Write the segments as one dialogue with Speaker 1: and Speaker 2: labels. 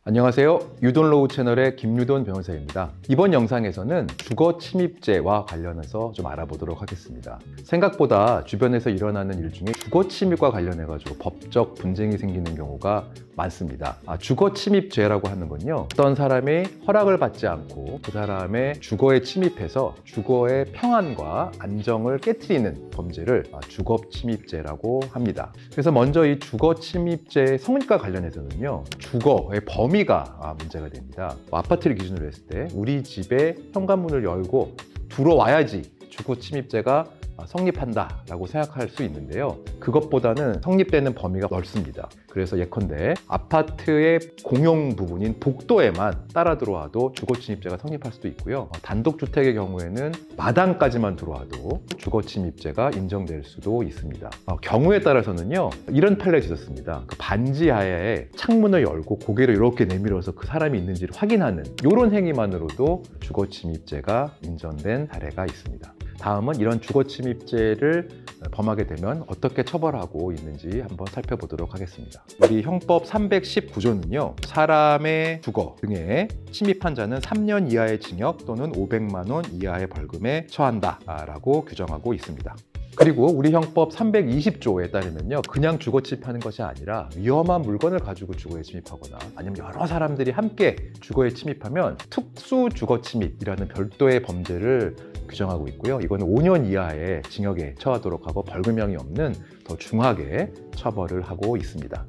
Speaker 1: 안녕하세요. 유돈로우 채널의 김유돈 변호사입니다. 이번 영상에서는 주거 침입죄와 관련해서 좀 알아보도록 하겠습니다. 생각보다 주변에서 일어나는 일 중에 주거 침입과 관련해가지고 법적 분쟁이 생기는 경우가 많습니다. 주거 침입죄라고 하는 건요, 어떤 사람이 허락을 받지 않고 그 사람의 주거에 침입해서 주거의 평안과 안정을 깨트리는 범죄를 주거 침입죄라고 합니다. 그래서 먼저 이 주거 침입죄의 성립과 관련해서는요, 주거의 범위가 문제가 됩니다. 아파트를 기준으로 했을 때 우리 집에 현관문을 열고 들어와야지 주거 침입죄가 성립한다 라고 생각할 수 있는데요, 그것보다는 성립되는 범위가 넓습니다. 그래서 예컨대 아파트의 공용 부분인 복도에만 따라 들어와도 주거 침입죄가 성립할 수도 있고요, 단독주택의 경우에는 마당까지만 들어와도 주거 침입죄가 인정될 수도 있습니다. 경우에 따라서는요, 이런 판례가 있었습니다. 그 반지하에 창문을 열고 고개를 이렇게 내밀어서 그 사람이 있는지를 확인하는 이런 행위만으로도 주거 침입죄가 인정된 사례가 있습니다. 다음은 이런 주거 침입죄를 범하게 되면 어떻게 처벌하고 있는지 한번 살펴보도록 하겠습니다. 우리 형법 319조는요, 사람의 주거 등에 침입한 자는 3년 이하의 징역 또는 500만 원 이하의 벌금에 처한다 라고 규정하고 있습니다. 그리고 우리 형법 320조에 따르면요, 그냥 주거 침입하는 것이 아니라 위험한 물건을 가지고 주거에 침입하거나 아니면 여러 사람들이 함께 주거에 침입하면 특수 주거 침입이라는 별도의 범죄를 규정하고 있고요, 이거는 5년 이하의 징역에 처하도록 하고 벌금형이 없는 더 중하게 처벌을 하고 있습니다.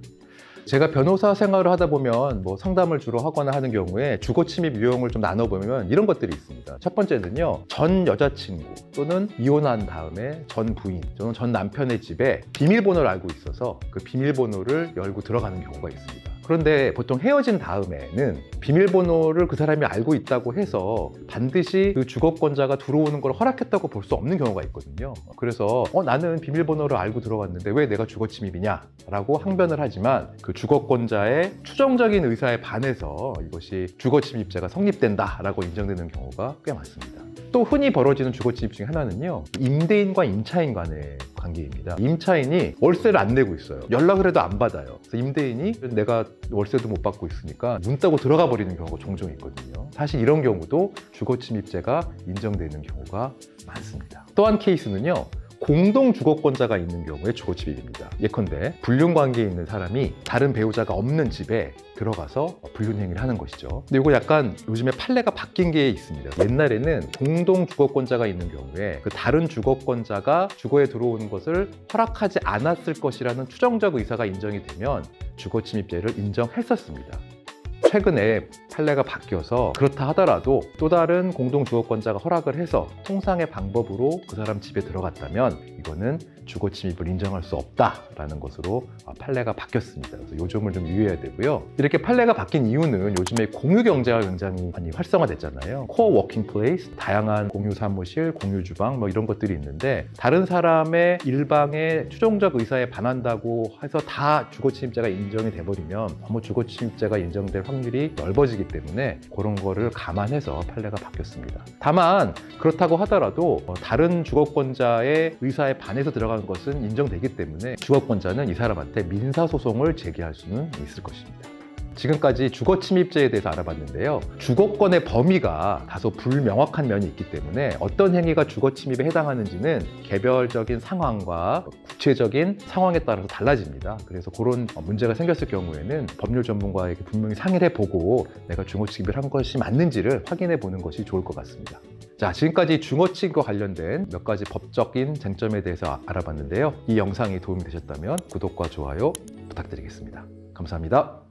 Speaker 1: 제가 변호사 생활을 하다 보면 상담을 주로 하거나 하는 경우에 주거 침입 유형을 좀 나눠보면 이런 것들이 있습니다. 첫 번째는요, 전 여자친구 또는 이혼한 다음에 전 부인 또는 전 남편의 집에 비밀번호를 알고 있어서 그 비밀번호를 열고 들어가는 경우가 있습니다. 그런데 보통 헤어진 다음에는 비밀번호를 그 사람이 알고 있다고 해서 반드시 그 주거권자가 들어오는 걸 허락했다고 볼 수 없는 경우가 있거든요. 그래서 나는 비밀번호를 알고 들어갔는데 왜 내가 주거 침입이냐 라고 항변을 하지만 그 주거권자의 추정적인 의사에 반해서 이것이 주거 침입죄가 성립된다 라고 인정되는 경우가 꽤 많습니다. 또 흔히 벌어지는 주거 침입 중에 하나는요, 임대인과 임차인 간의 관계입니다. 임차인이 월세를 안 내고 있어요. 연락을 해도 안 받아요. 그래서 임대인이 내가 월세도 못 받고 있으니까 문 따고 들어가 버리는 경우가 종종 있거든요. 사실 이런 경우도 주거 침입죄가 인정되는 경우가 많습니다. 또 한 케이스는요, 공동 주거권자가 있는 경우에 주거 침입입니다. 예컨대 불륜관계에 있는 사람이 다른 배우자가 없는 집에 들어가서 불륜행위를 하는 것이죠. 근데 이거 약간 요즘에 판례가 바뀐 게 있습니다. 옛날에는 공동 주거권자가 있는 경우에 그 다른 주거권자가 주거에 들어오는 것을 허락하지 않았을 것이라는 추정적 의사가 인정이 되면 주거 침입죄를 인정했었습니다. 최근에 판례가 바뀌어서 그렇다 하더라도 또 다른 공동주거권자가 허락을 해서 통상의 방법으로 그 사람 집에 들어갔다면 이거는 주거 침입을 인정할 수 없다라는 것으로 판례가 바뀌었습니다. 그래서 이 점을 좀 유의해야 되고요. 이렇게 판례가 바뀐 이유는 요즘에 공유 경제가 굉장히 많이 활성화됐잖아요. 코어 워킹 플레이스, 다양한 공유 사무실, 공유 주방 이런 것들이 있는데 다른 사람의 일방의 추정적 의사에 반한다고 해서 다 주거 침입죄가 인정이 돼버리면 주거 침입죄가 인정될 확률이 넓어지기 때문에 그런 거를 감안해서 판례가 바뀌었습니다. 다만 그렇다고 하더라도 다른 주거권자의 의사에 반해서 들어가는 것은 인정되기 때문에 주거권자는 이 사람한테 민사소송을 제기할 수는 있을 것입니다. 지금까지 주거 침입죄에 대해서 알아봤는데요, 주거권의 범위가 다소 불명확한 면이 있기 때문에 어떤 행위가 주거 침입에 해당하는지는 개별적인 상황과 구체적인 상황에 따라서 달라집니다. 그래서 그런 문제가 생겼을 경우에는 법률 전문가에게 분명히 상의를 해보고 내가 주거 침입을 한 것이 맞는지를 확인해 보는 것이 좋을 것 같습니다. 자, 지금까지 주거 침입과 관련된 몇 가지 법적인 쟁점에 대해서 알아봤는데요, 이 영상이 도움이 되셨다면 구독과 좋아요 부탁드리겠습니다. 감사합니다.